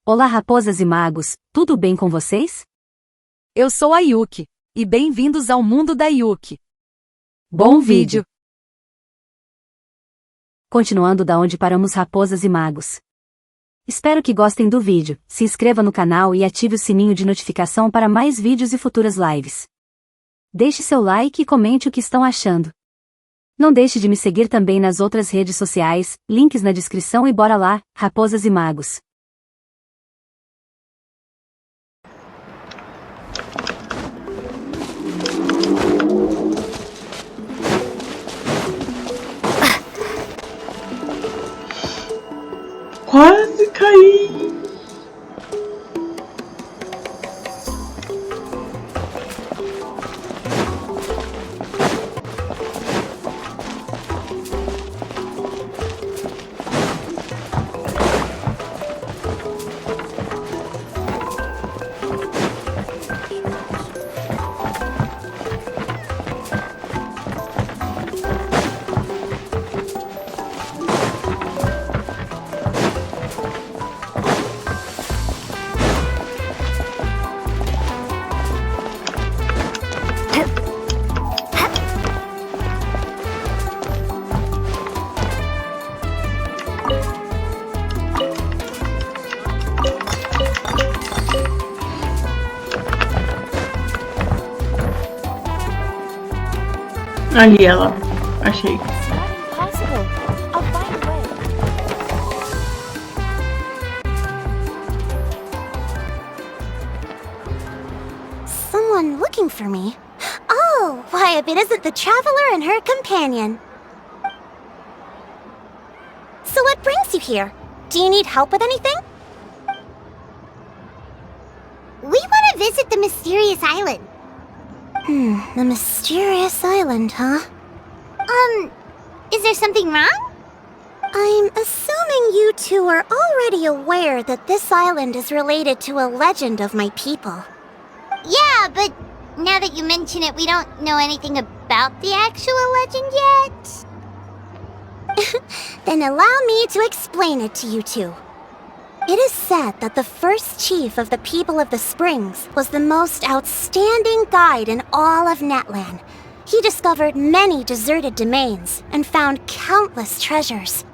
Olá raposas e magos, tudo bem com vocês? Eu sou a Yuki, e bem-vindos ao mundo da Yuki. Bom vídeo! Continuando da onde paramos raposas e magos. Espero que gostem do vídeo, se inscreva no canal e ative o sininho de notificação para mais vídeos e futuras lives. Deixe seu like e comente o que estão achando. Não deixe de me seguir também nas outras redes sociais, links na descrição e bora lá, raposas e magos. Quase caí! Ali ela, achei. Someone looking for me? Oh, why if it isn't the traveler and her companion. So what brings you here? Do you need help with anything? We want to visit the mysterious island. The mysterious island, huh? Is there something wrong? I'm assuming you two are already aware that this island is related to a legend of my people. Yeah, but now that you mention it, we don't know anything about the actual legend yet. Then allow me to explain it to you two. It is said that the first chief of the people of the Springs was the most outstanding guide in all of Natlan. He discovered many deserted domains and found countless treasures.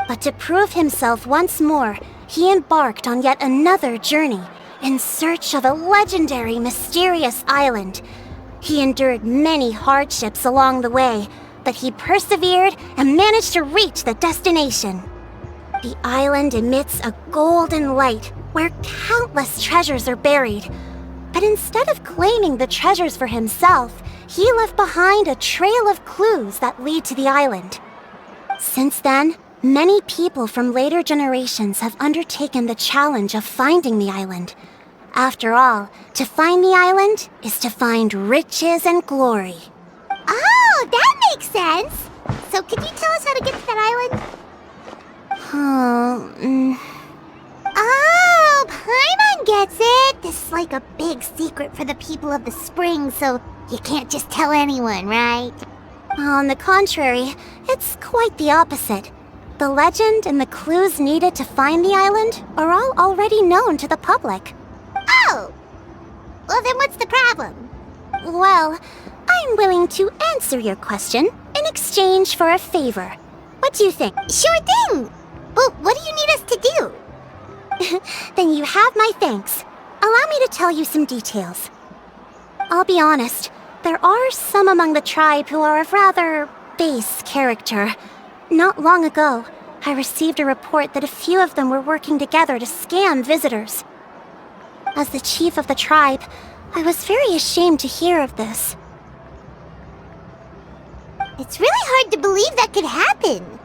But to prove himself once more, he embarked on yet another journey in search of a legendary, mysterious island. He endured many hardships along the way, but he persevered and managed to reach the destination. The island emits a golden light where countless treasures are buried. But instead of claiming the treasures for himself, he left behind a trail of clues that lead to the island. Since then, many people from later generations have undertaken the challenge of finding the island. After all, to find the island is to find riches and glory. Oh, that makes sense. So could you tell us how to get to that island? Oh, Paimon gets it! This is like a big secret for the people of the spring, so you can't just tell anyone, right? On the contrary, it's quite the opposite. The legend and the clues needed to find the island are all already known to the public. Oh! Well, then what's the problem? Well, I'm willing to answer your question in exchange for a favor. What do you think? Sure thing! Well, what do you need us to do? Then you have my thanks. Allow me to tell you some details. I'll be honest, there are some among the tribe who are of rather base character. Not long ago, I received a report that a few of them were working together to scam visitors. As the chief of the tribe, I was very ashamed to hear of this. It's really hard to believe that could happen.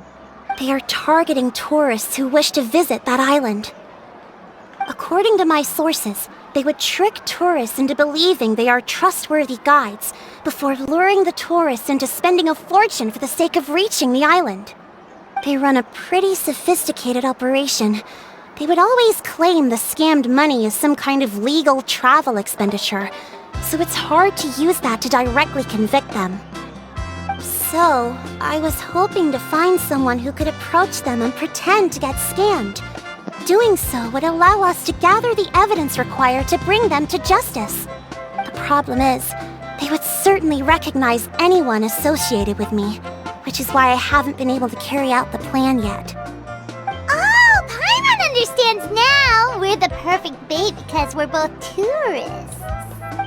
They are targeting tourists who wish to visit that island. According to my sources, they would trick tourists into believing they are trustworthy guides before luring the tourists into spending a fortune for the sake of reaching the island. They run a pretty sophisticated operation. They would always claim the scammed money is some kind of legal travel expenditure, so it's hard to use that to directly convict them. So, I was hoping to find someone who could approach them and pretend to get scammed. Doing so would allow us to gather the evidence required to bring them to justice. The problem is, they would certainly recognize anyone associated with me, which is why I haven't been able to carry out the plan yet. Oh, Paimon understands now! We're the perfect bait because we're both tourists.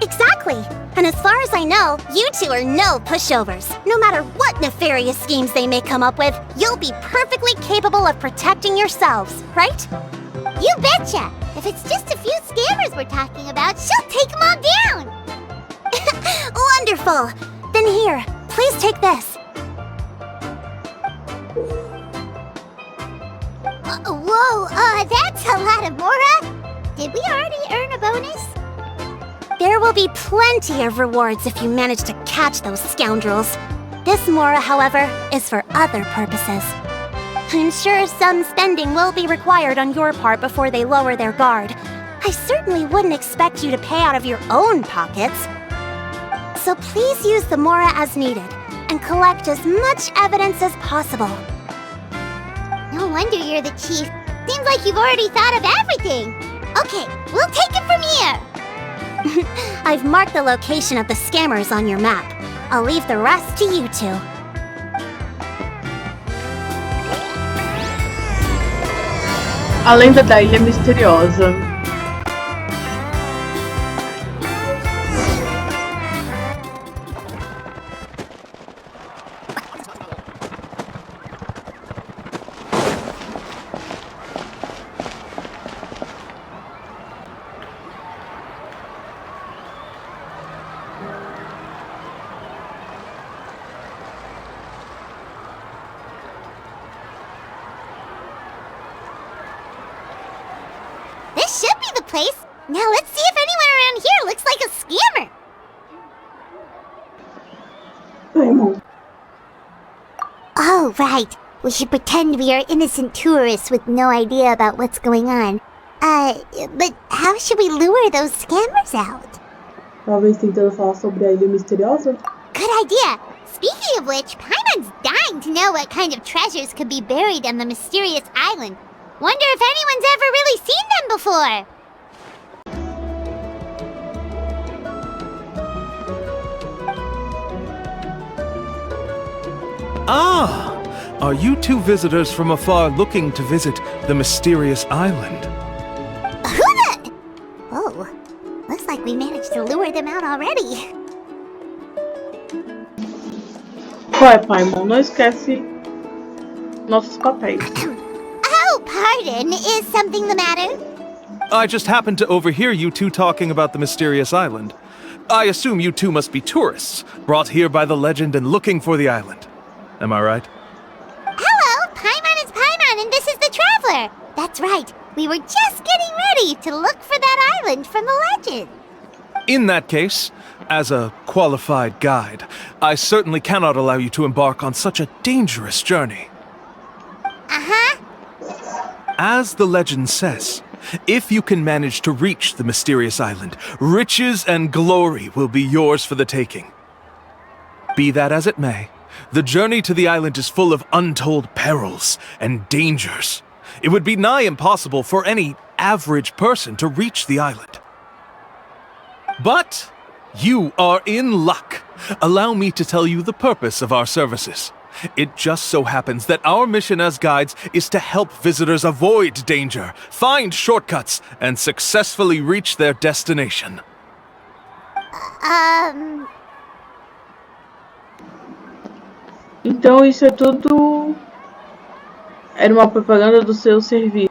Exactly! And as far as I know, you two are no pushovers. No matter what nefarious schemes they may come up with, you'll be perfectly capable of protecting yourselves, right? You betcha! If it's just a few scammers we're talking about, she'll take them all down! Wonderful! Then here, please take this. Whoa, that's a lot of Mora! Did we already earn a bonus? There will be plenty of rewards if you manage to catch those scoundrels. This Mora, however, is for other purposes. I'm sure some spending will be required on your part before they lower their guard. I certainly wouldn't expect you to pay out of your own pockets. So please use the Mora as needed, and collect as much evidence as possible. No wonder you're the chief. Seems like you've already thought of everything. Okay, we'll take it from here. I've marked the location of the scammers on your map. I'll leave the rest to you two. A lenda da ilha misteriosa. This should be the place. Now let's see if anyone around here looks like a scammer. Paimon. Oh, right. We should pretend we are innocent tourists with no idea about what's going on. But how should we lure those scammers out? Talvez tentando falar sobre a ilha misteriosa. Good idea. Speaking of which, Paimon's dying to know what kind of treasures could be buried on the mysterious island. Wonder if anyone's ever really seen them before. Ah! Are you two visitors from afar looking to visit the mysterious island? Who the... Oh, looks like we managed to lure them out already. Vai, Paimon, não esquece nossos papéis. Oh, pardon. Is something the matter? I just happened to overhear you two talking about the mysterious island. I assume you two must be tourists, brought here by the legend and looking for the island. Am I right? Hello, Paimon is Paimon and this is the Traveler. That's right. We were just getting ready to look for that island from the legend. In that case, as a qualified guide, I certainly cannot allow you to embark on such a dangerous journey. Uh-huh. As the legend says, if you can manage to reach the mysterious island, riches and glory will be yours for the taking. Be that as it may, the journey to the island is full of untold perils and dangers. It would be nigh impossible for any average person to reach the island. But you are in luck. Allow me to tell you the purpose of our services. It just so happens that our mission as guides is to help visitors avoid danger, find shortcuts, and successfully reach their destination. Então isso é tudo... Era uma propaganda do seu serviço.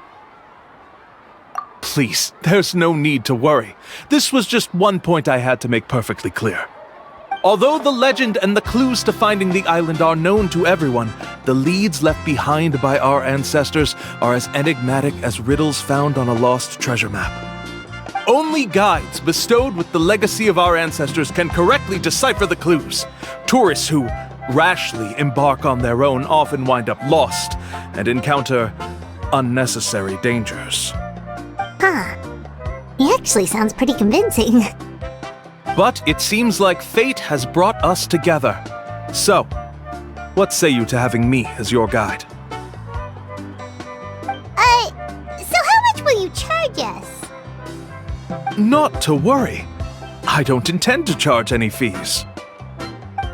Please, there's no need to worry. This was just one point I had to make perfectly clear. Although the legend and the clues to finding the island are known to everyone, the leads left behind by our ancestors are as enigmatic as riddles found on a lost treasure map. Only guides bestowed with the legacy of our ancestors can correctly decipher the clues. Tourists who rashly embark on their own often wind up lost and encounter unnecessary dangers. Huh. He actually sounds pretty convincing. But it seems like fate has brought us together. So, what say you to having me as your guide? So how you charge us. Not to worry. I don't intend to charge any fees.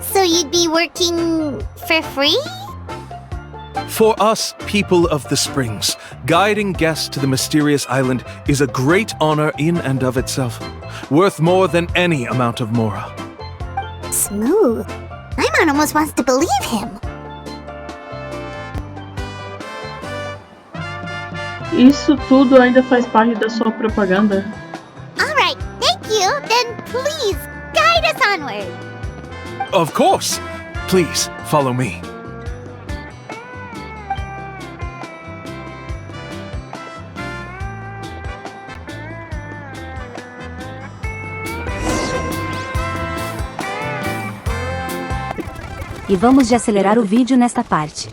So you'd be working for free? For us, people of the Springs, guiding guests to the mysterious island is a great honor in and of itself, worth more than any amount of mora. Smooth. Paimon almost wants to believe him. Isso tudo ainda faz parte da sua propaganda? Alright, thank you. Then please, guide us onward. Of course. Please, follow me. E vamos de acelerar o vídeo nesta parte.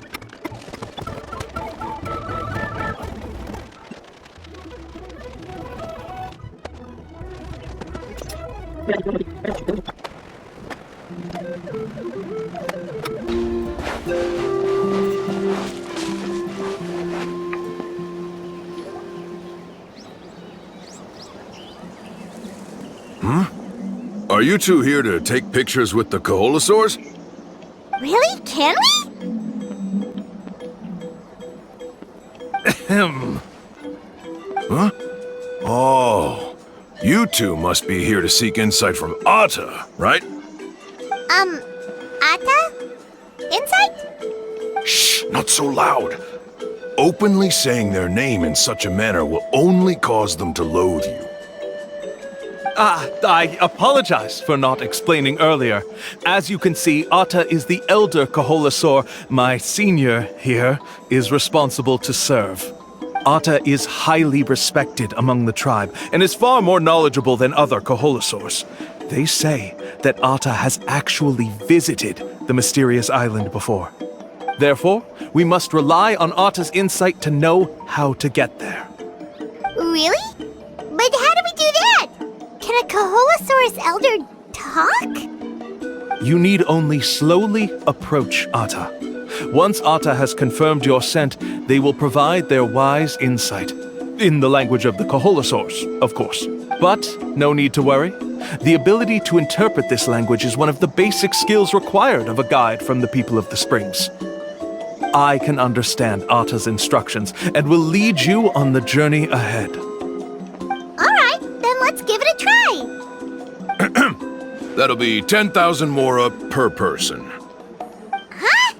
Are you two here to take pictures with the Koholosaurs? Really? Can we? Ahem. Huh? Oh, you two must be here to seek insight from Atta, right? Atta? Insight? Shh, not so loud. Openly saying their name in such a manner will only cause them to loathe you. I apologize for not explaining earlier. As you can see, Atta is the elder Koholosaur. My senior here is responsible to serve. Atta is highly respected among the tribe and is far more knowledgeable than other Koholosaurs. They say that Atta has actually visited the mysterious island before. Therefore, we must rely on Atta's insight to know how to get there. Really? But how do we do that? Can a Koholosaurus elder talk? You need only slowly approach Atta. Once Atta has confirmed your scent, they will provide their wise insight. In the language of the Koholosaurs, of course. But no need to worry. The ability to interpret this language is one of the basic skills required of a guide from the people of the Springs. I can understand Atta's instructions and will lead you on the journey ahead. Alright, then let's give it a try. That'll be 10,000 mora per person. Huh?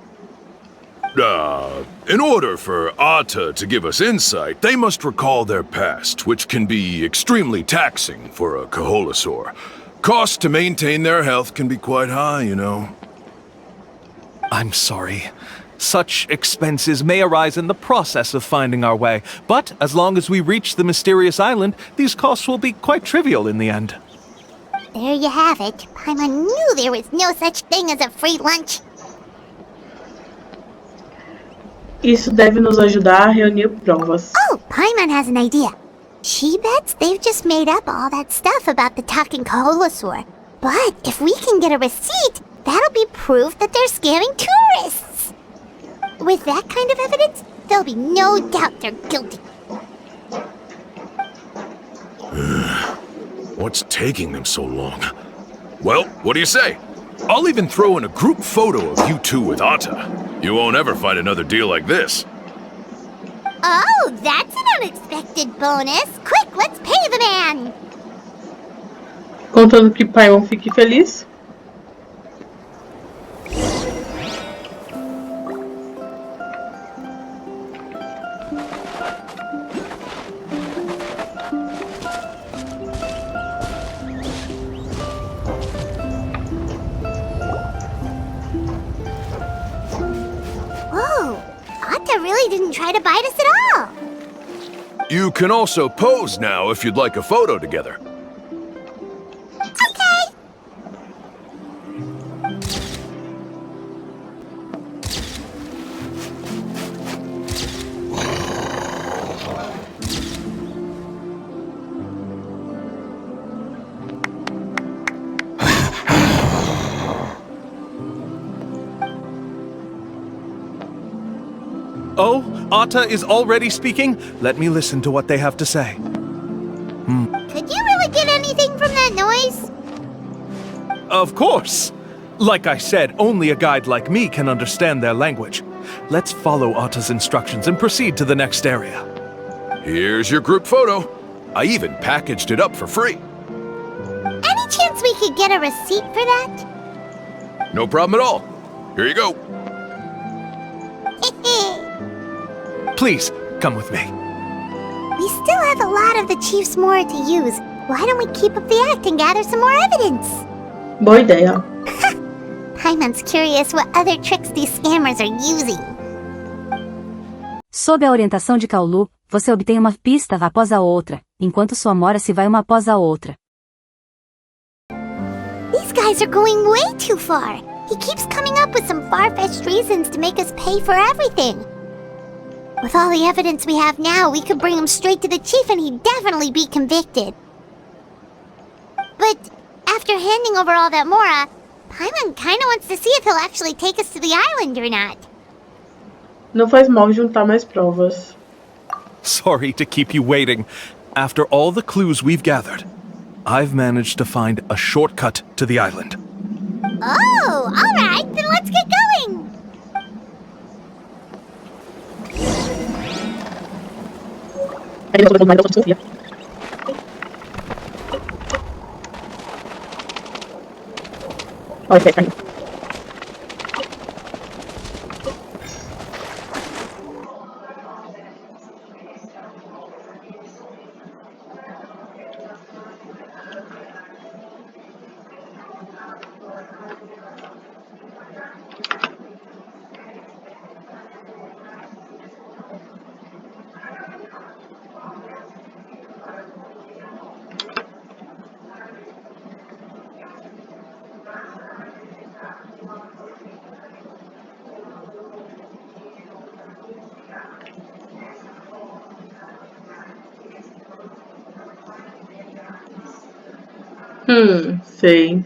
In order for Atta to give us insight, they must recall their past, which can be extremely taxing for a Koholosaur. Costs to maintain their health can be quite high, you know. I'm sorry. Such expenses may arise in the process of finding our way, but as long as we reach the mysterious island, these costs will be quite trivial in the end. There you have it. Paimon knew there was no such thing as a free lunch. Isso deve nos ajudar a reunir provas. Oh, Paimon has an idea. She bets they've just made up all that stuff about the talking Koholosaur. But if we can get a receipt, that'll be proof that they're scamming tourists. With that kind of evidence, there'll be no doubt they're guilty. What's taking them so long? Well, what do you say? I'll even throw in a group photo of you two with Atta. You won't ever find another deal like this. Oh, that's an unexpected bonus. Quick, let's pay the man. Contando que Paimon fique feliz. Whoa, Atta really didn't try to bite us at all. You can also pose now if you'd like a photo together. Okay. Oh, Atta is already speaking, let me listen to what they have to say. Could you really get anything from that noise? Of course! Like I said, only a guide like me can understand their language. Let's follow Atta's instructions and proceed to the next area. Here's your group photo. I even packaged it up for free. Any chance we could get a receipt for that? No problem at all. Here you go. Please, come with me. We still have a lot of the chief's mora to use. Why don't we keep up the act and gather some more evidence? Boa ideia. Paimon's curious what other tricks these scammers are using. Sob a orientação de Kaolu, você obtém uma pista após a outra, enquanto sua mora se vai uma após a outra. These guys are going way too far. He keeps coming up with some far-fetched reasons to make us pay for everything. With all the evidence we have now, we could bring him straight to the chief and he'd definitely be convicted. But after handing over all that mora, Paimon kinda wants to see if he'll actually take us to the island or not. Não faz mal juntar mais provas. Sorry to keep you waiting. After all the clues we've gathered, I've managed to find a shortcut to the island. Oh, alright, then let's get going!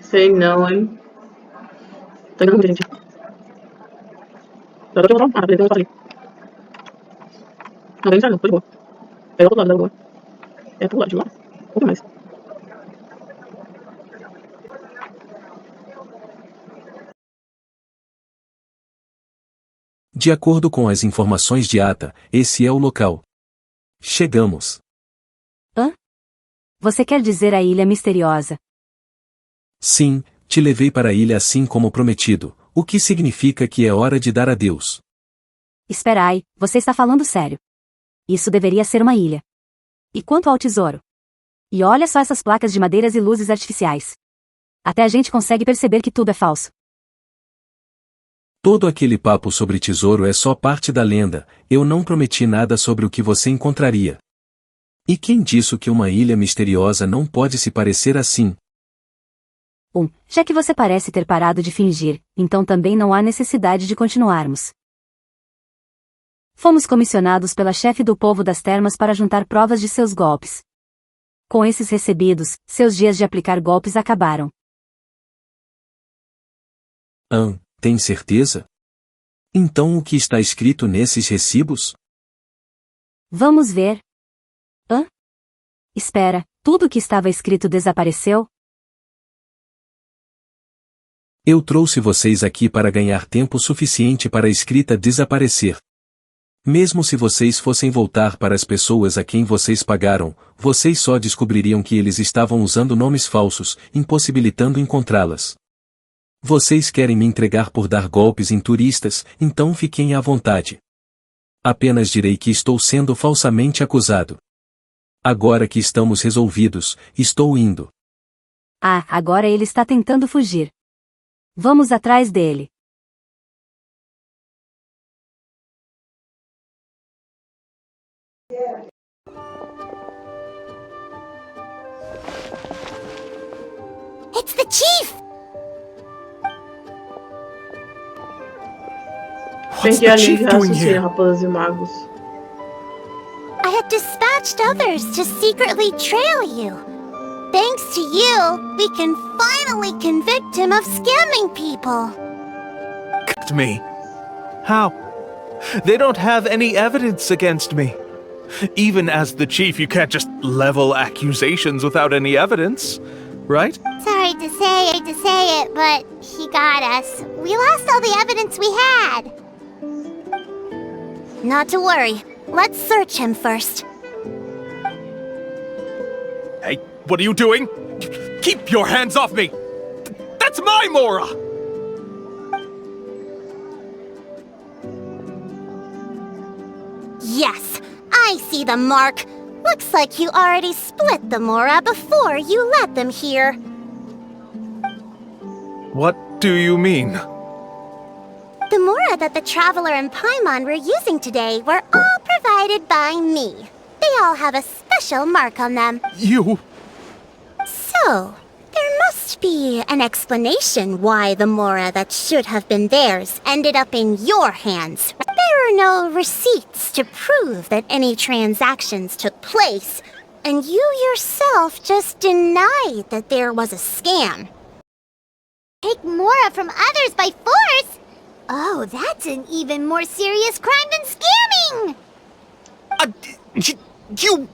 Sei não, hein? Tá indo muito, gente. Dá pra eu voltar pra ele, ali. Não vem entrar não, foi de boa. É o outro lado da lagoa. É pro lado de lá. Um pouco mais. De acordo com as informações de Atta, esse é o local. Chegamos. Hã? Você quer dizer a Ilha Misteriosa? Sim, te levei para a ilha assim como prometido, o que significa que é hora de dar adeus. Espera aí, você está falando sério. Isso deveria ser uma ilha. E quanto ao tesouro? E olha só essas placas de madeiras e luzes artificiais. Até a gente consegue perceber que tudo é falso. Todo aquele papo sobre tesouro é só parte da lenda, eu não prometi nada sobre o que você encontraria. E quem disse que uma ilha misteriosa não pode se parecer assim? Já que você parece ter parado de fingir, então também não há necessidade de continuarmos. Fomos comissionados pela chefe do povo das termas para juntar provas de seus golpes. Com esses recebidos, seus dias de aplicar golpes acabaram. Tem certeza? Então o que está escrito nesses recibos? Vamos ver. Espera, tudo o que estava escrito desapareceu? Eu trouxe vocês aqui para ganhar tempo suficiente para a escrita desaparecer. Mesmo se vocês fossem voltar para as pessoas a quem vocês pagaram, vocês só descobririam que eles estavam usando nomes falsos, impossibilitando encontrá-las. Vocês querem me entregar por dar golpes em turistas, então fiquem à vontade. Apenas direi que estou sendo falsamente acusado. Agora que estamos resolvidos, estou indo. Agora ele está tentando fugir. Vamos atrás dele. It's the chief! Tem que ir ali chief doing raciocínio, here? raposas e magos. I had dispatched others to secretly trail you. Thanks to you, we can finally convict him of scamming people. Me. How? They don't have any evidence against me. Even as the chief, you can't just level accusations without any evidence, right? Sorry to say it, but he got us. We lost all the evidence we had. Not to worry. Let's search him first. Hey, what are you doing? Keep your hands off me! That's my Mora! Yes, I see the mark. Looks like you already split the Mora before you let them here. What do you mean? The Mora that the Traveler and Paimon were using today were all provided by me. They all have a special mark on them. You... So, there must be an explanation why the Mora that should have been theirs ended up in your hands. There are no receipts to prove that any transactions took place, and you yourself just denied that there was a scam. Take Mora from others by force? Oh, that's an even more serious crime than scamming! You...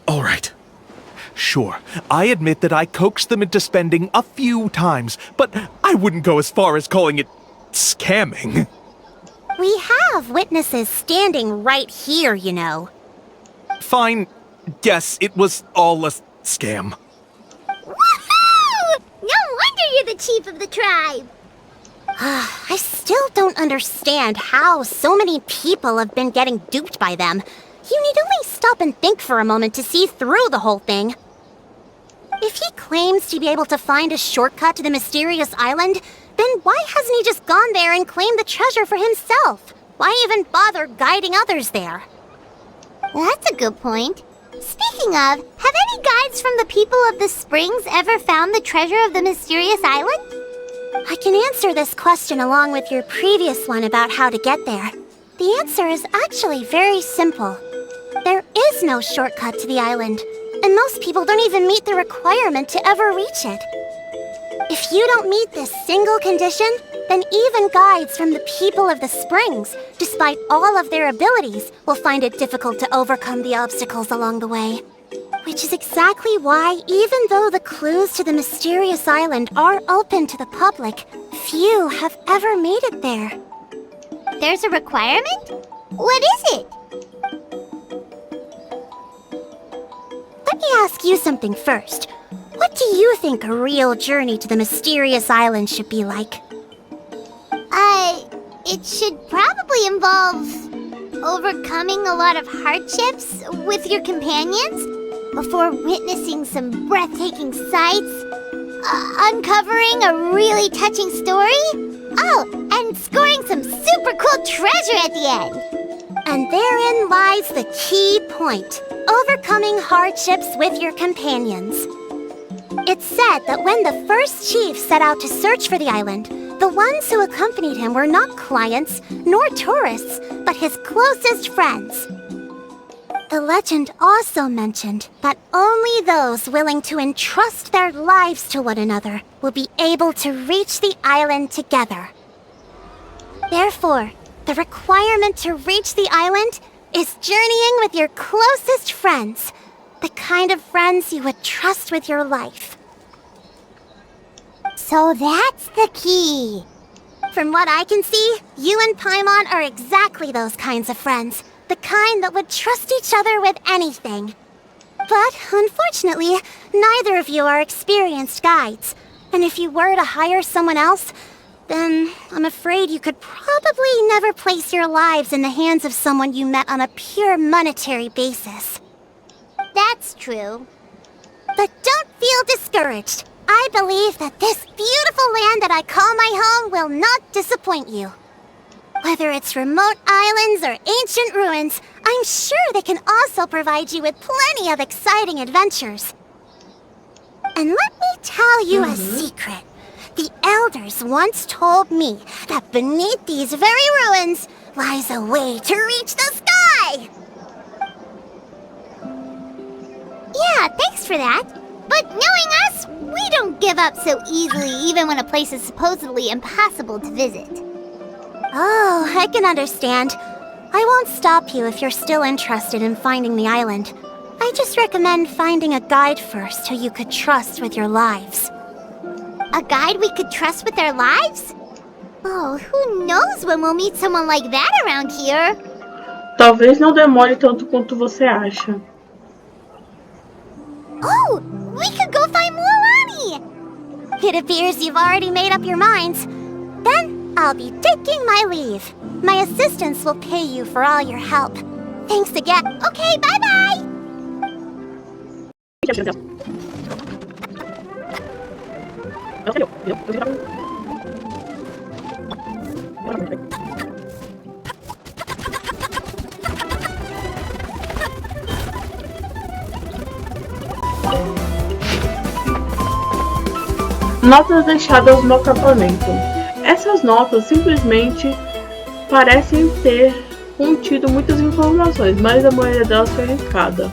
All right. Sure, I admit that I coaxed them into spending a few times, but I wouldn't go as far as calling it scamming. We have witnesses standing right here, you know. Fine. Yes, it was all a scam. Woohoo! No wonder you're the chief of the tribe! I still don't understand how so many people have been getting duped by them. You need only stop and think for a moment to see through the whole thing. If he claims to be able to find a shortcut to the mysterious island, then why hasn't he just gone there and claimed the treasure for himself? Why even bother guiding others there? That's a good point. Speaking of, have any guides from the people of the springs ever found the treasure of the mysterious island? I can answer this question along with your previous one about how to get there. The answer is actually very simple. There is no shortcut to the island, and most people don't even meet the requirement to ever reach it. If you don't meet this single condition, then even guides from the people of the springs, despite all of their abilities, will find it difficult to overcome the obstacles along the way. Which is exactly why, even though the clues to the mysterious island are open to the public, few have ever made it there. There's a requirement? What is it? Let me ask you something first. What do you think a real journey to the mysterious island should be like? It should probably involve overcoming a lot of hardships with your companions before witnessing some breathtaking sights, uncovering a really touching story, and scoring some super cool treasure at the end. And therein lies the key point, overcoming hardships with your companions. It's said that when the first chief set out to search for the island, the ones who accompanied him were not clients nor tourists, but his closest friends. The legend also mentioned that only those willing to entrust their lives to one another will be able to reach the island together. Therefore, the requirement to reach the island is journeying with your closest friends, the kind of friends you would trust with your life. So that's the key. From what I can see, you and Paimon are exactly those kinds of friends. The kind that would trust each other with anything. But, unfortunately, neither of you are experienced guides. And if you were to hire someone else, then I'm afraid you could probably never place your lives in the hands of someone you met on a pure monetary basis. That's true. But don't feel discouraged. I believe that this beautiful land that I call my home will not disappoint you. Whether it's remote islands or ancient ruins, I'm sure they can also provide you with plenty of exciting adventures. And let me tell you a secret. The elders once told me that beneath these very ruins lies a way to reach the sky! Yeah, thanks for that. But knowing us, we don't give up so easily even when a place is supposedly impossible to visit. Oh, I can understand. I won't stop you if you're still interested in finding the island. I just recommend finding a guide first who you could trust with your lives. A guide we could trust with our lives? Oh, who knows when we'll meet someone like that around here? Talvez não demore tanto quanto você acha. Oh, we could go find Mulani! It appears you've already made up your minds. Then I'll be taking my leave. My assistants will pay you for all your help. Thanks again. Okay, bye-bye! Notas deixadas no acampamento. Essas notas simplesmente parecem ter contido muitas informações, mas a maioria delas foi arriscada.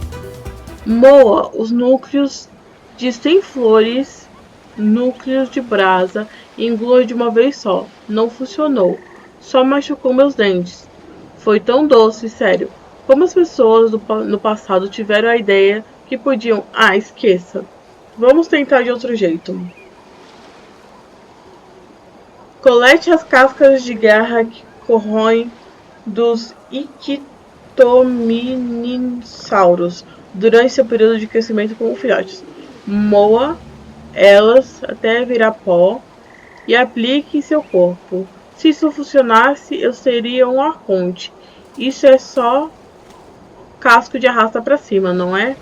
Moa os núcleos de 100 flores, núcleos de brasa e engula de uma vez só. Não funcionou. Só machucou meus dentes. Foi tão doce, sério. Como as pessoas no passado tiveram a ideia que podiam... Ah, esqueça. Vamos tentar de outro jeito. Colete as cascas de guerra que corroem dos ictominissauros durante seu período de crescimento como filhotes. Moa elas até virar pó e aplique em seu corpo. Se isso funcionasse, eu seria um arconte. Isso é só casco de arrasta para cima, não é?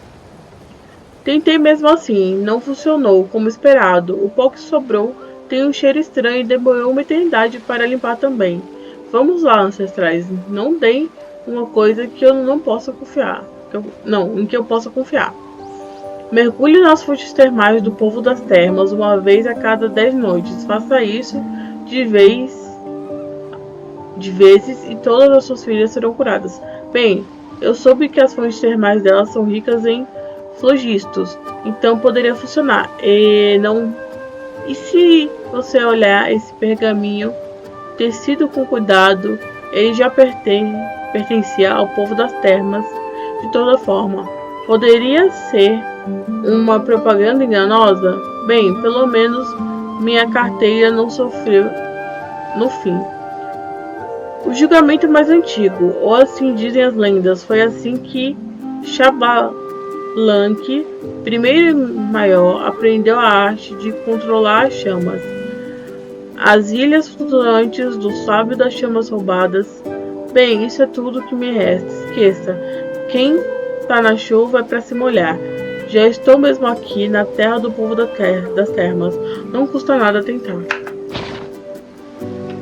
Tentei mesmo assim, não funcionou como esperado. O pó que sobrou tem um cheiro estranho e demorou uma eternidade para limpar também. Vamos lá, ancestrais, não deem uma coisa que eu não possa confiar. Em que eu possa confiar. Mergulhe nas fontes termais do povo das termas uma vez a cada 10 noites. Faça isso de vezes e todas as suas filhas serão curadas. Bem, eu soube que as fontes termais delas são ricas em flogistos, então poderia funcionar. E se você olhar esse pergaminho tecido com cuidado, ele já pertencia ao povo das termas de toda forma. Poderia ser uma propaganda enganosa? Bem, pelo menos minha carteira não sofreu no fim. O julgamento mais antigo, ou assim dizem as lendas, foi assim que Xabalanque, primeiro maior, aprendeu a arte de controlar as chamas. As ilhas flutuantes do sábio das chamas roubadas. Bem, isso é tudo que me resta. Esqueça. Quem tá na chuva é para se molhar. Já estou mesmo aqui na terra do povo das termas. Não custa nada tentar.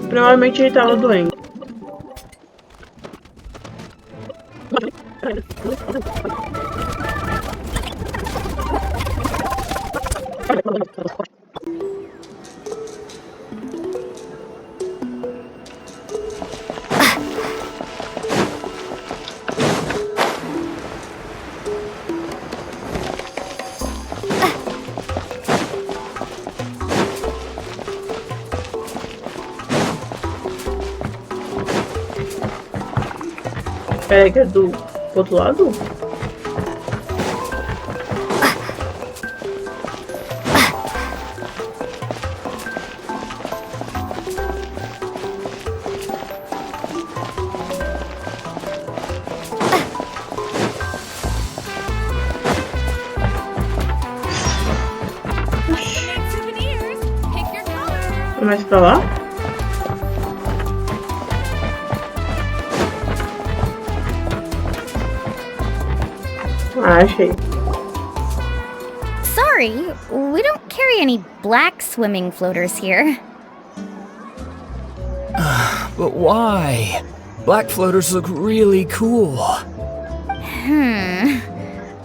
Provavelmente ele estava doente. Pega do outro lado? Mais pra lá? Achei. Sorry, we don't carry any black swimming floaters here. But why? Black floaters look really cool. May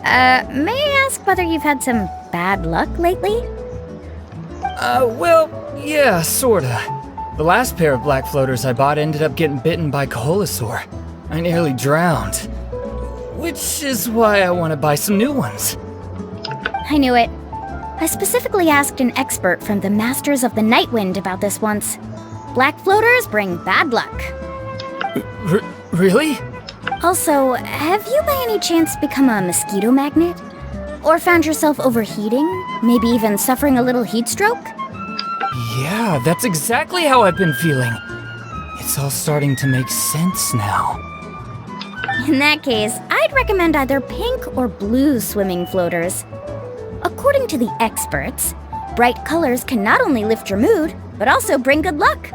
I ask whether you've had some bad luck lately? Well, yeah, sorta. The last pair of black floaters I bought ended up getting bitten by Koholosaur. I nearly drowned. Which is why I want to buy some new ones. I knew it. I specifically asked an expert from the Masters of the Night Wind about this once. black floaters bring bad luck. Really? Also, have you by any chance become a mosquito magnet? Or found yourself overheating? Maybe even suffering a little heat stroke? Yeah, that's exactly how I've been feeling. It's all starting to make sense now. In that case, I'd recommend either pink or blue swimming floaters. According to the experts, bright colors can not only lift your mood, but also bring good luck.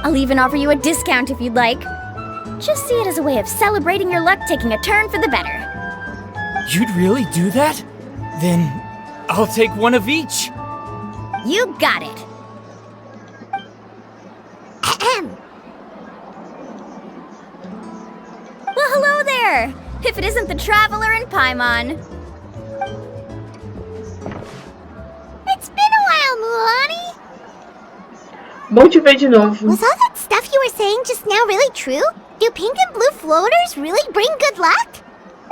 I'll even offer you a discount if you'd like. Just see it as a way of celebrating your luck taking a turn for the better. You'd really do that? Then I'll take one of each. You got it. Well, hello there! If it isn't the Traveler and Paimon. It's been a while, Mulani. Bom te ver de novo. Was all that stuff you were saying just now really true? Do pink and blue floaters really bring good luck?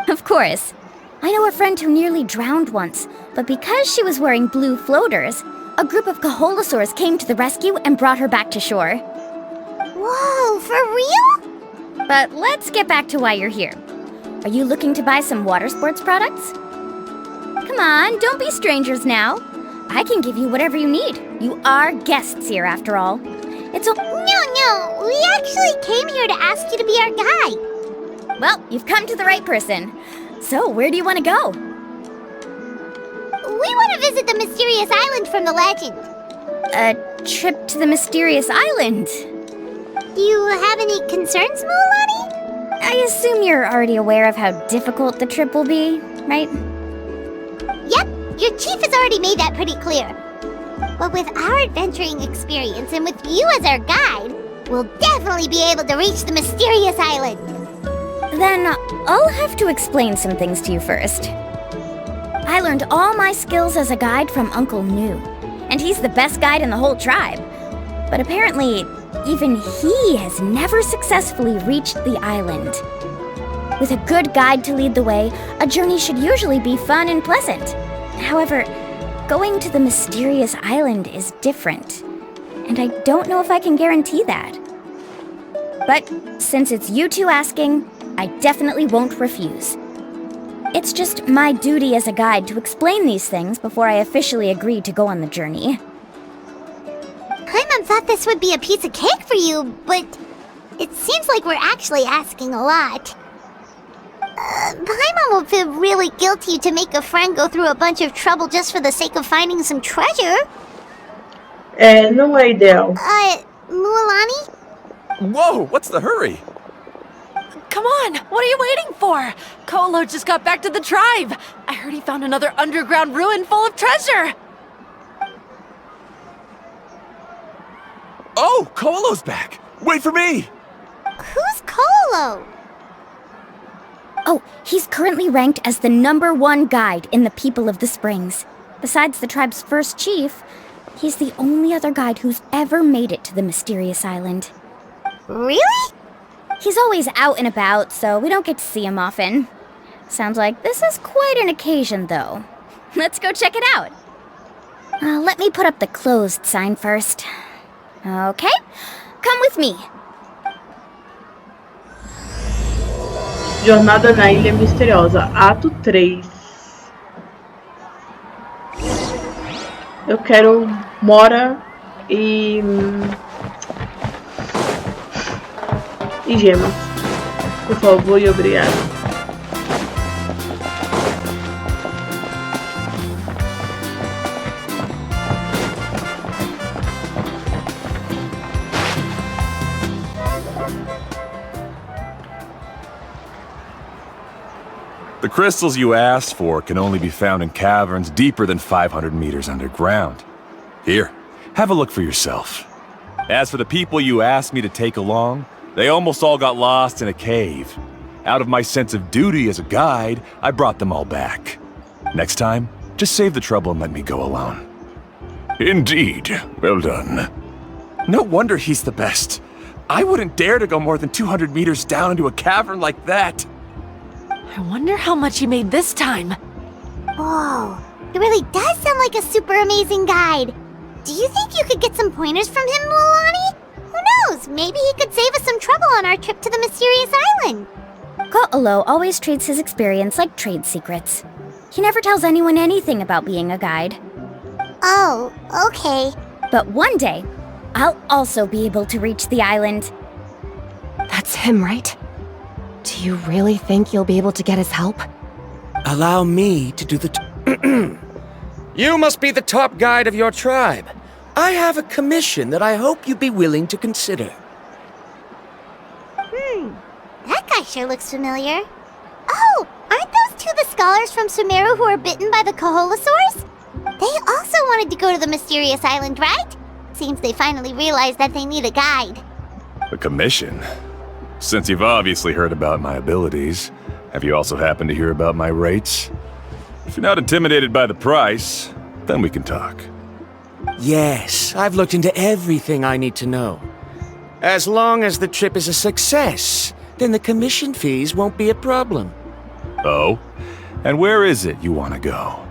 Of course. I know a friend who nearly drowned once, but because she was wearing blue floaters, a group of Kaholosaurs came to the rescue and brought her back to shore. Whoa, for real? But let's get back to why you're here. Are you looking to buy some water sports products? Come on, don't be strangers now. I can give you whatever you need. You are guests here, after all. It's a— No, we actually came here to ask you to be our guide. Well, you've come to the right person. So, where do you want to go? We want to visit the mysterious island from the legend. A trip to the mysterious island? Do you have any concerns, Mulani? I assume you're already aware of how difficult the trip will be, right? Yep, your chief has already made that pretty clear. But with our adventuring experience and with you as our guide, we'll definitely be able to reach the mysterious island. Then I'll have to explain some things to you first. I learned all my skills as a guide from Uncle New, and he's the best guide in the whole tribe. But apparently, even he has never successfully reached the island. With a good guide to lead the way, a journey should usually be fun and pleasant. However, going to the mysterious island is different, and I don't know if I can guarantee that. But since it's you two asking, I definitely won't refuse. It's just my duty as a guide to explain these things before I officially agree to go on the journey. Paimon thought this would be a piece of cake for you, but it seems like we're actually asking a lot. Paimon will feel really guilty to make a friend go through a bunch of trouble just for the sake of finding some treasure. Não é ideal. Mulani? Whoa, what's the hurry? Come on, what are you waiting for? Kolo just got back to the tribe. I heard he found another underground ruin full of treasure. Oh, Kolo's back. Wait for me. Who's Kolo? Oh, he's currently ranked as the #1 guide in the People of the Springs. Besides the tribe's first chief, he's the only other guide who's ever made it to the mysterious island. Really? He's always out and about, so we don't get to see him often. Sounds like this is quite an occasion, though. Let's go check it out. Let me put up the closed sign first. Okay, come with me. Jornada na Ilha Misteriosa, Ato 3. Eu quero Mora e gemas. Por favor e obrigado. The crystals you asked for can only be found in caverns deeper than 500 meters underground. Here, have a look for yourself. As for the people you asked me to take along, they almost all got lost in a cave. Out of my sense of duty as a guide, I brought them all back. Next time, just save the trouble and let me go alone. Indeed. Well done. No wonder he's the best. I wouldn't dare to go more than 200 meters down into a cavern like that. I wonder how much he made this time. Whoa, it really does sound like a super amazing guide. Do you think you could get some pointers from him, Mulani? knows? Maybe he could save us some trouble on our trip to the mysterious island. Ko'olo always treats his experience like trade secrets. He never tells anyone anything about being a guide. Oh, okay. But one day, I'll also be able to reach the island. That's him, right? Do you really think you'll be able to get his help? Allow me to do the... You must be the top guide of your tribe. I have a commission that I hope you'd be willing to consider. That guy sure looks familiar. Oh, aren't those two the scholars from Sumeru who were bitten by the Koholosaurs? They also wanted to go to the mysterious island, right? Seems they finally realized that they need a guide. A commission? Since you've obviously heard about my abilities, have you also happened to hear about my rates? If you're not intimidated by the price, then we can talk. Yes, I've looked into everything I need to know. As long as the trip is a success, then the commission fees won't be a problem. Oh? And where is it you want to go?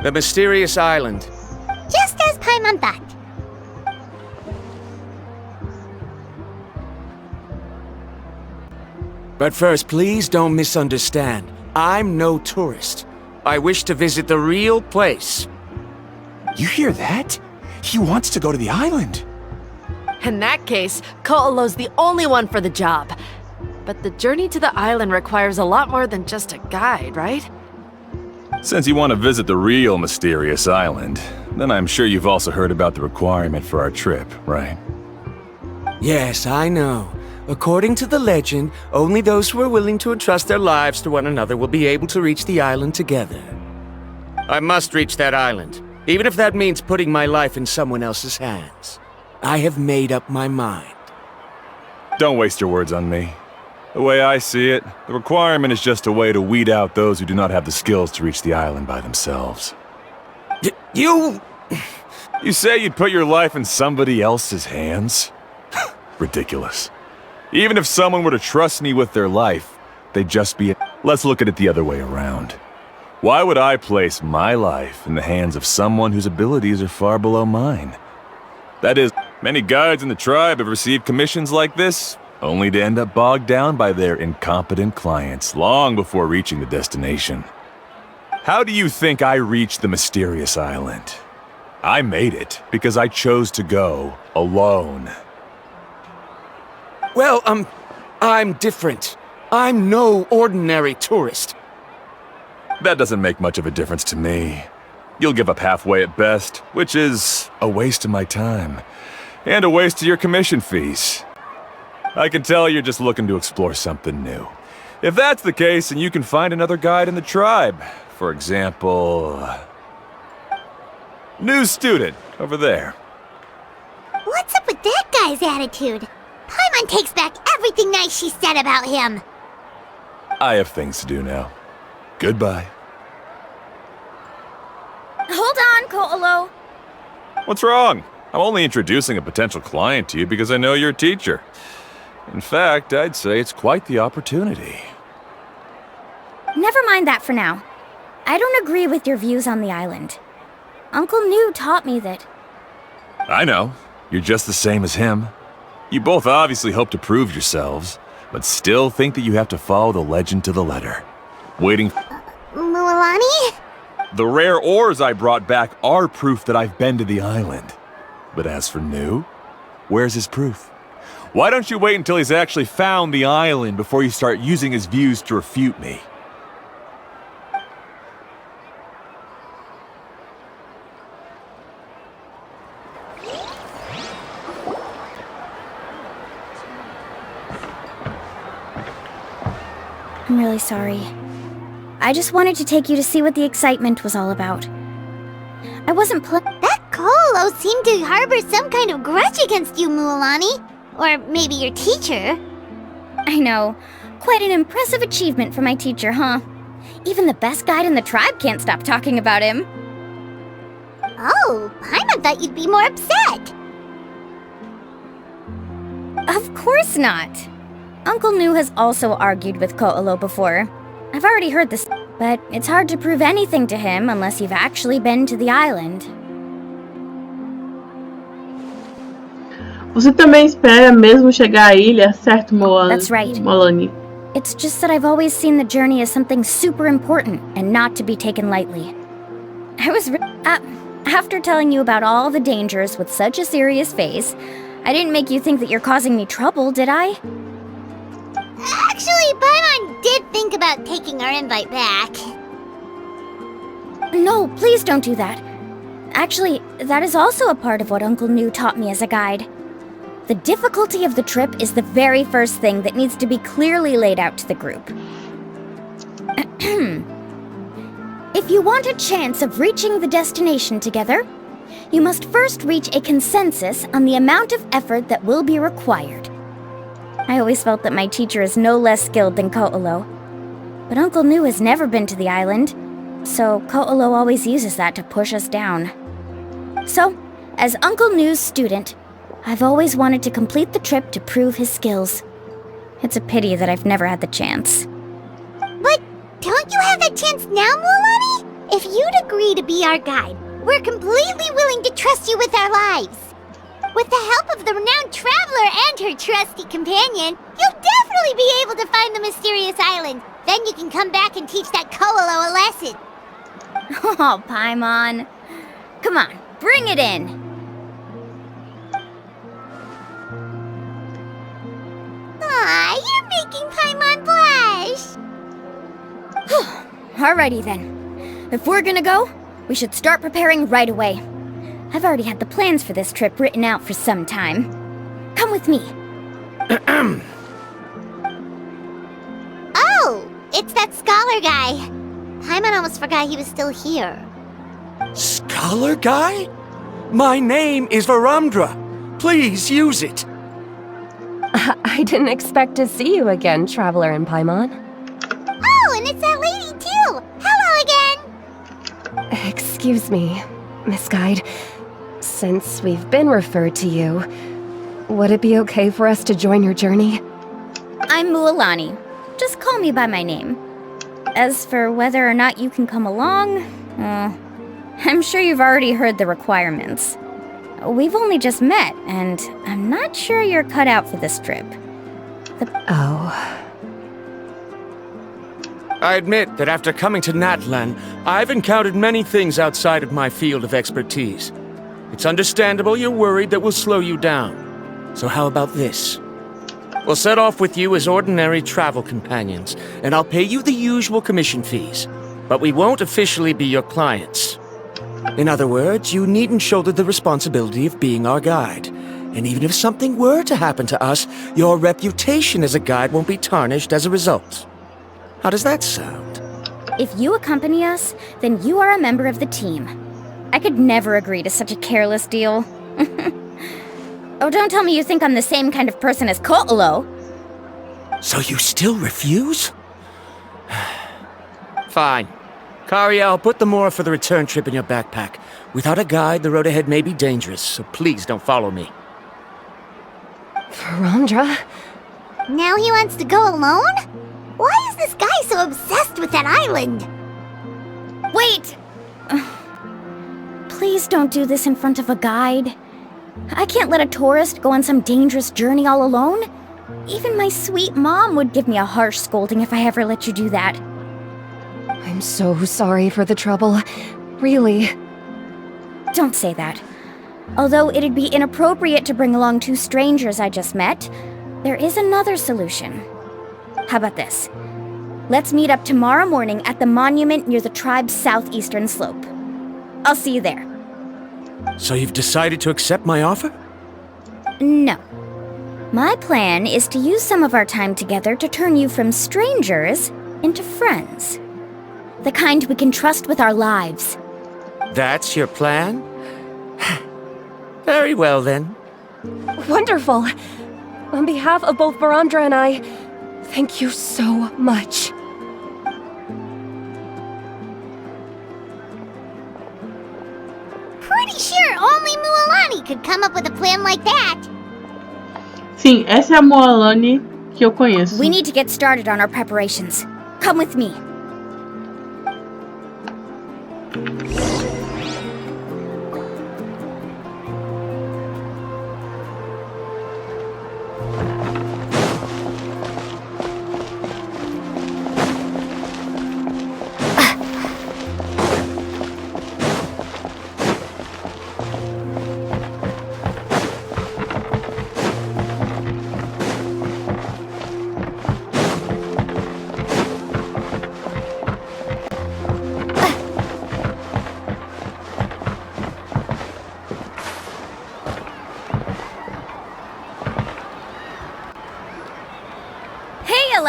The mysterious island. Just as Paimon thought. But first, please don't misunderstand. I'm no tourist. I wish to visit the real place. You hear that? He wants to go to the island. In that case, Ko'olo's the only one for the job. But the journey to the island requires a lot more than just a guide, right? Since you want to visit the real mysterious island, then I'm sure you've also heard about the requirement for our trip, right? Yes, I know. According to the legend, only those who are willing to entrust their lives to one another will be able to reach the island together. I must reach that island, even if that means putting my life in someone else's hands. I have made up my mind. Don't waste your words on me. The way I see it, the requirement is just a way to weed out those who do not have the skills to reach the island by themselves. You say you'd put your life in somebody else's hands? Ridiculous. Even if someone were to trust me with their life, they'd just be... Let's look at it the other way around. Why would I place my life in the hands of someone whose abilities are far below mine? That is, many guides in the tribe have received commissions like this, only to end up bogged down by their incompetent clients long before reaching the destination. How do you think I reached the mysterious island? I made it because I chose to go alone. Well, I'm different. I'm no ordinary tourist. That doesn't make much of a difference to me. You'll give up halfway at best, which is a waste of my time. And a waste of your commission fees. I can tell you're just looking to explore something new. If that's the case, then you can find another guide in the tribe. For example... new student, over there. What's up with that guy's attitude? Paimon takes back everything nice she said about him. I have things to do now. Goodbye. Hold on, Ko'olo. What's wrong? I'm only introducing a potential client to you because I know you're a teacher. In fact, I'd say it's quite the opportunity. Never mind that for now. I don't agree with your views on the island. Uncle New taught me that... I know. You're just the same as him. You both obviously hope to prove yourselves, but still think that you have to follow the legend to the letter. Waiting... Mualani? The rare ores I brought back are proof that I've been to the island. But as for New, where's his proof? Why don't you wait until he's actually found the island before you start using his views to refute me? I'm really sorry. I just wanted to take you to see what the excitement was all about. I wasn't That Ko'olo seemed to harbor some kind of grudge against you, Mualani. Or maybe your teacher. I know. Quite an impressive achievement for my teacher, huh? Even the best guide in the tribe can't stop talking about him. Oh, Paimon thought you'd be more upset. Of course not. Uncle New has also argued with Ko'olo before. I've already heard this, but it's hard to prove anything to him unless you've actually been to the island. Você também espera mesmo chegar à ilha, certo, That's right. Molani? It's just that I've always seen the journey as something super important and not to be taken lightly. I was after telling you about all the dangers with such a serious face, I didn't make you think that you're causing me trouble, did I? Actually, Paimon did think about taking our invite back. No, please don't do that. Actually, that is also a part of what Uncle New taught me as a guide. The difficulty of the trip is the very first thing that needs to be clearly laid out to the group. If you want a chance of reaching the destination together, you must first reach a consensus on the amount of effort that will be required. I always felt that my teacher is no less skilled than Ko'olo. But Uncle New has never been to the island, so Ko'olo always uses that to push us down. So, as Uncle New's student, I've always wanted to complete the trip to prove his skills. It's a pity that I've never had the chance. But don't you have that chance now, Mulani? If you'd agree to be our guide, we're completely willing to trust you with our lives. With the help of the renowned traveler and her trusty companion, you'll definitely be able to find the mysterious island. Then you can come back and teach that Ko'olo a lesson. Oh, Paimon. Come on, bring it in. Aw, you're making Paimon blush. Alrighty then. If we're gonna go, we should start preparing right away. I've already had the plans for this trip written out for some time. Come with me. Oh, it's that scholar guy. Paimon almost forgot he was still here. Scholar guy? My name is Varamdra. Please use it. I didn't expect to see you again, Traveler and Paimon. Oh, and it's that lady too. Hello again. Excuse me, Miss Guide. Since we've been referred to you, would it be okay for us to join your journey? I'm Mualani. Just call me by my name. As for whether or not you can come along, I'm sure you've already heard the requirements. We've only just met, and I'm not sure you're cut out for this trip. Oh. I admit that after coming to Natlan, I've encountered many things outside of my field of expertise. It's understandable you're worried that we'll slow you down. So how about this? We'll set off with you as ordinary travel companions, and I'll pay you the usual commission fees. But we won't officially be your clients. In other words, you needn't shoulder the responsibility of being our guide. And even if something were to happen to us, your reputation as a guide won't be tarnished as a result. How does that sound? If you accompany us, then you are a member of the team. I could never agree to such a careless deal. Oh, don't tell me you think I'm the same kind of person as Ko'olo. So you still refuse? Fine. Kariel, put the Mora for the return trip in your backpack. Without a guide, the road ahead may be dangerous, so please don't follow me. Varamdra? Now he wants to go alone? Why is this guy so obsessed with that island? Wait! Please don't do this in front of a guide. I can't let a tourist go on some dangerous journey all alone. Even my sweet mom would give me a harsh scolding if I ever let you do that. I'm so sorry for the trouble. Really. Don't say that. Although it'd be inappropriate to bring along two strangers I just met, there is another solution. How about this? Let's meet up tomorrow morning at the monument near the tribe's southeastern slope. I'll see you there. So you've decided to accept my offer? No. My plan is to use some of our time together to turn you from strangers into friends. The kind we can trust with our lives. That's your plan? Very well, then. Wonderful. On behalf of both Varamdra and I, thank you so much. Pretty sure only Mualani could come up with a plan like that. Sim, essa é a Mualani que eu conheço. We need to get started on our preparations. Come with me.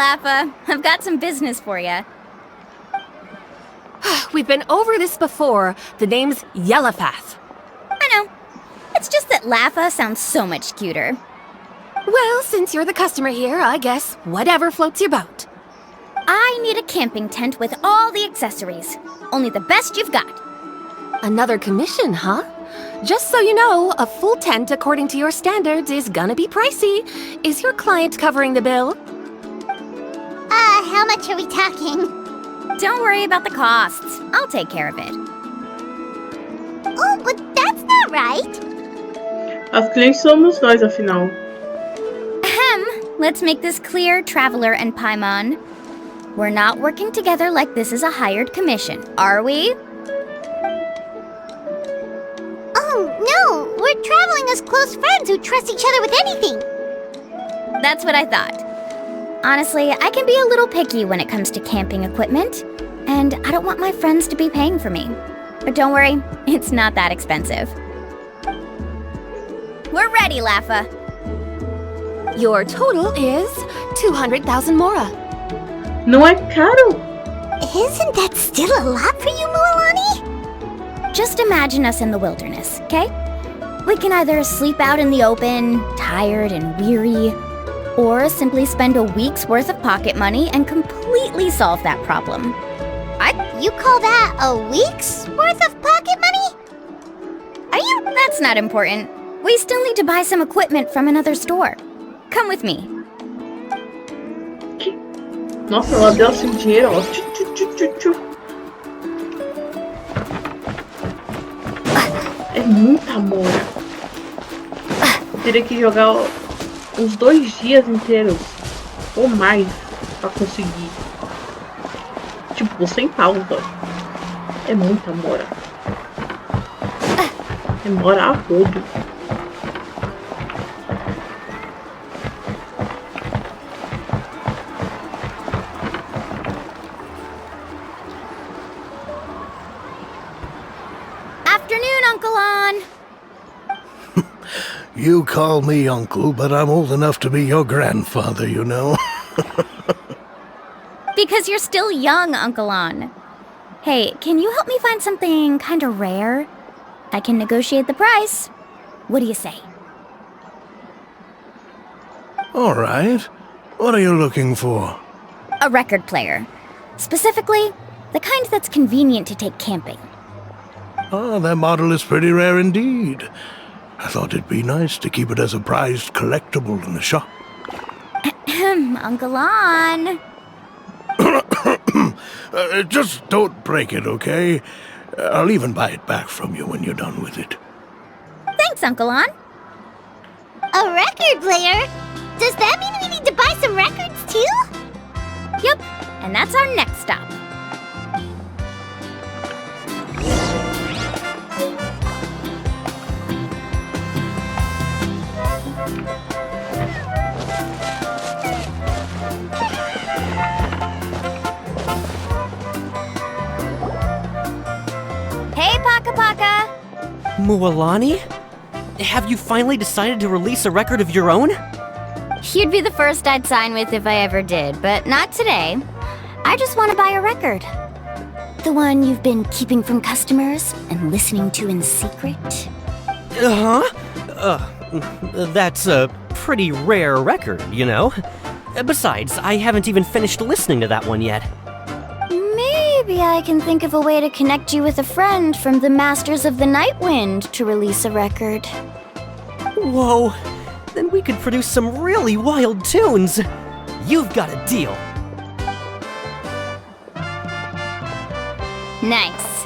Lafa. I've got some business for you. We've been over this before. The name's Yellowpath. I know. It's just that Lafa sounds so much cuter. Well, since you're the customer here, I guess whatever floats your boat. I need a camping tent with all the accessories. Only the best you've got. Another commission, huh? Just so you know, a full tent according to your standards is gonna be pricey. Is your client covering the bill? How much are we talking? Don't worry about the costs. I'll take care of it. Oh, but that's not right. As clientes somos nós, afinal. Ahem. Let's make this clear, Traveler and Paimon. We're not working together like this is a hired commission, are we? Oh, no! We're traveling as close friends who trust each other with anything. That's what I thought. Honestly, I can be a little picky when it comes to camping equipment, and I don't want my friends to be paying for me. But don't worry, it's not that expensive. We're ready, Lafa. Your total is 200,000 mora. Não é caro? Isn't that still a lot for you, Mualani? Just imagine us in the wilderness, okay? We can either sleep out in the open, tired and weary, or simply spend a week's worth of pocket money and completely solve that problem. You call that a week's worth of pocket money? That's not important. We still need to buy some equipment from another store. Come with me. Nossa, ela deu assim dinheiro, ó. Tchu, tchu, tchu, tchu, tchu. É muita mora. Eu teria que jogar uns 2 dias inteiros ou mais pra conseguir. Tipo, sem pausa. É muita mora. É mora a rodo. Afternoon, Uncle On. You call me uncle, but I'm old enough to be your grandfather, you know. Because you're still young, Uncle On. Hey, can you help me find something kind of rare? I can negotiate the price. What do you say? All right. What are you looking for? A record player. Specifically, the kind that's convenient to take camping. Ah, that model is pretty rare indeed. I thought it'd be nice to keep it as a prized collectible in the shop. Uncle On. Just don't break it, okay? I'll even buy it back from you when you're done with it. Thanks, Uncle On. A record player? Does that mean we need to buy some records too? Yep, and that's our next stop. Hey, Paka Paka! Mualani? Have you finally decided to release a record of your own? You'd be the first I'd sign with if I ever did, but not today. I just want to buy a record. The one you've been keeping from customers and listening to in secret. That's a pretty rare record, you know? Besides, I haven't even finished listening to that one yet. Maybe I can think of a way to connect you with a friend from the Masters of the Night Wind to release a record. Whoa, then we could produce some really wild tunes. You've got a deal. Nice.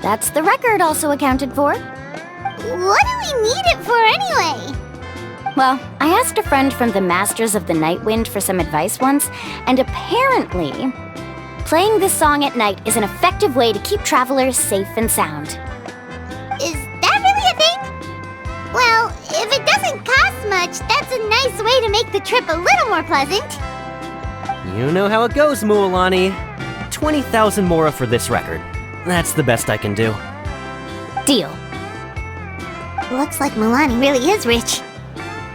That's the record also accounted for. What do we need it for anyway? Well, I asked a friend from the Masters of the Night Wind for some advice once, and apparently, playing this song at night is an effective way to keep travelers safe and sound. Is that really a thing? Well, if it doesn't cost much, that's a nice way to make the trip a little more pleasant. You know how it goes, Mualani. 20,000 mora for this record. That's the best I can do. Deal. Looks like Mualani really is rich.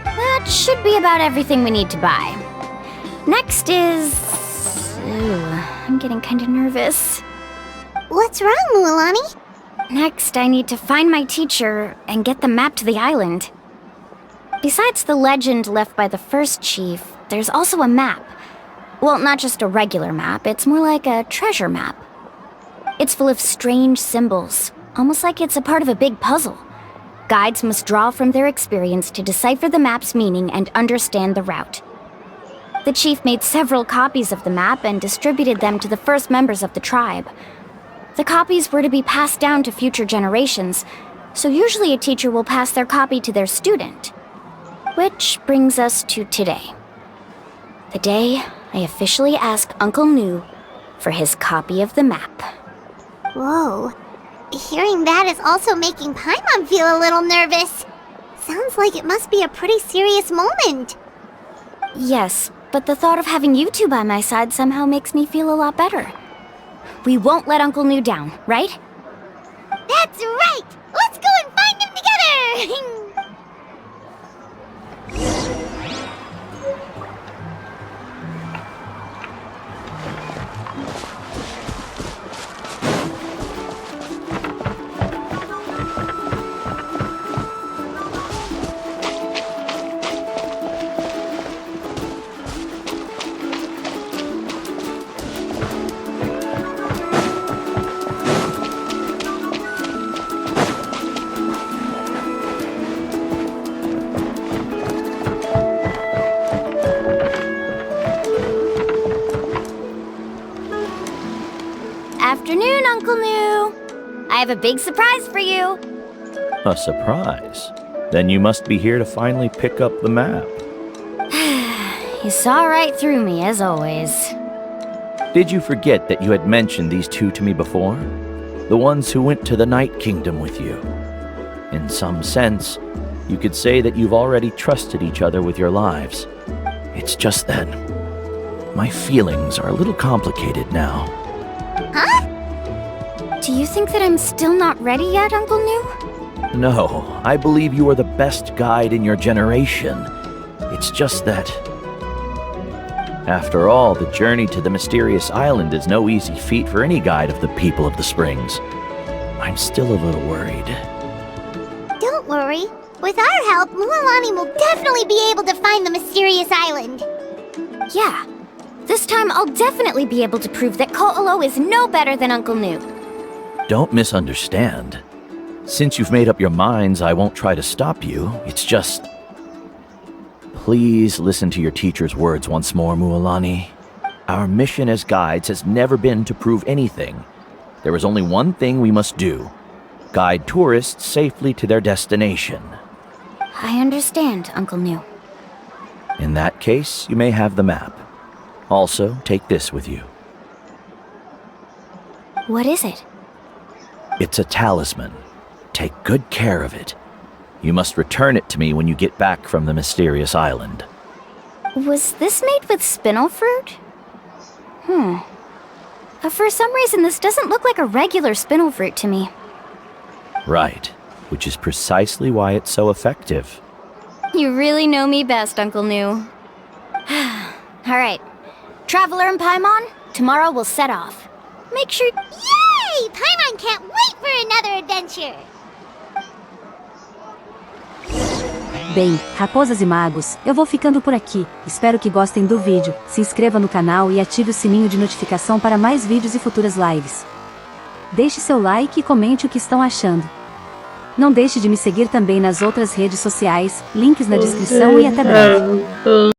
That should be about everything we need to buy. Next is... I'm getting kinda nervous. What's wrong, Mualani? Next, I need to find my teacher and get the map to the island. Besides the legend left by the first chief, there's also a map. Well, not just a regular map, it's more like a treasure map. It's full of strange symbols, almost like it's a part of a big puzzle. Guides must draw from their experience to decipher the map's meaning and understand the route. The chief made several copies of the map and distributed them to the first members of the tribe. The copies were to be passed down to future generations, so usually a teacher will pass their copy to their student. Which brings us to today. The day I officially ask Uncle Nu for his copy of the map. Whoa. Hearing that is also making Paimon feel a little nervous. Sounds like it must be a pretty serious moment. Yes, but the thought of having you two by my side somehow makes me feel a lot better. We won't let Uncle Nu down, right? That's right! Let's go and find him together! Afternoon, Uncle Nu! I have a big surprise for you! A surprise? Then you must be here to finally pick up the map. You saw right through me, as always. Did you forget that you had mentioned these two to me before? The ones who went to the Night Kingdom with you. In some sense, you could say that you've already trusted each other with your lives. It's just that my feelings are a little complicated now. Huh? Do you think that I'm still not ready yet, Uncle Nu? No, I believe you are the best guide in your generation. It's just that... After all, the journey to the mysterious island is no easy feat for any guide of the people of the Springs. I'm still a little worried. Don't worry. With our help, Mualani will definitely be able to find the mysterious island. Yeah. This time I'll definitely be able to prove that Ko'olo is no better than Uncle Nu. Don't misunderstand. Since you've made up your minds, I won't try to stop you. It's just... Please listen to your teacher's words once more, Mualani. Our mission as guides has never been to prove anything. There is only one thing we must do. Guide tourists safely to their destination. I understand, Uncle Nu. In that case, you may have the map. Also, take this with you. What is it? It's a talisman. Take good care of it. You must return it to me when you get back from the mysterious island. Was this made with spinel fruit? For some reason, this doesn't look like a regular spinel fruit to me. Right, which is precisely why it's so effective. You really know me best, Uncle Nu. Alright. Traveler and Paimon, tomorrow we'll set off. Make sure... Yay! Paimon can't wait for another adventure! Bem, raposas e magos, eu vou ficando por aqui. Espero que gostem do vídeo, se inscreva no canal e ative o sininho de notificação para mais vídeos e futuras lives. Deixe seu like e comente o que estão achando. Não deixe de me seguir também nas outras redes sociais, links na descrição e até breve.